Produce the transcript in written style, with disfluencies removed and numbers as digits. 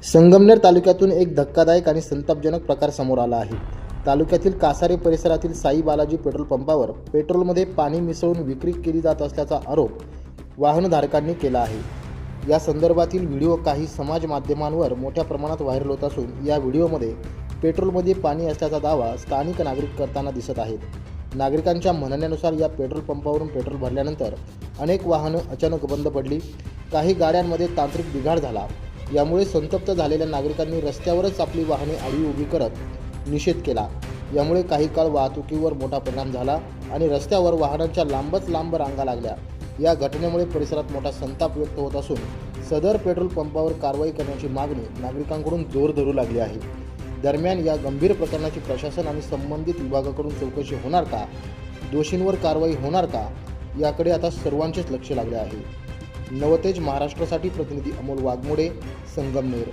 संगमनेर तालुक्यातून एक धक्कादायक आणि संतापजनक प्रकार समोर आला आहे। तालुक्यातील कासारे परिसरातील साई बालाजी पेट्रोल पंपावर पेट्रोलमध्ये पाणी मिसळून विक्री केली जात असल्याचा आरोप वाहनधारकांनी केला आहे। या संदर्भातील व्हिडिओ काही समाज माध्यमांवर मोठ्या प्रमाणात व्हायरल होत असून या व्हिडिओमध्ये पेट्रोलमध्ये पाणी असल्याचा दावा स्थानिक नागरिक करताना दिसत आहेत। नागरिकांच्या म्हणण्यानुसार या पेट्रोल पंपावरून पेट्रोल भरल्यानंतर अनेक वाहनं अचानक बंद पडली। काही गाड्यांमध्ये तांत्रिक बिघाड झाला। यामुळे संतप्त झालेल्या नागरिकांनी रस्त्यावरच आपली वाहने आडवी उभी करत निषेध केला। यामुळे काही काळ वाहतुकीवर मोठा परिणाम झाला आणि रस्त्यावर वाहनांच्या लांबच लांब रांगा लागल्या। या घटनेमुळे परिसरात मोठा संताप व्यक्त होत असून सदर पेट्रोल पंपावर कारवाई करण्याची मागणी नागरिकांकडून जोर धरू लागली आहे। दरम्यान या गंभीर प्रकरणाची प्रशासन आणि संबंधित विभागाकडून चौकशी होणार का, दोषींवर कारवाई होणार का, याकडे आता सर्वांचेच लक्ष लागले आहे। नवतेज महाराष्ट्रासाठी प्रतिनिधी अमोल वाघमोडे, संगमनेर।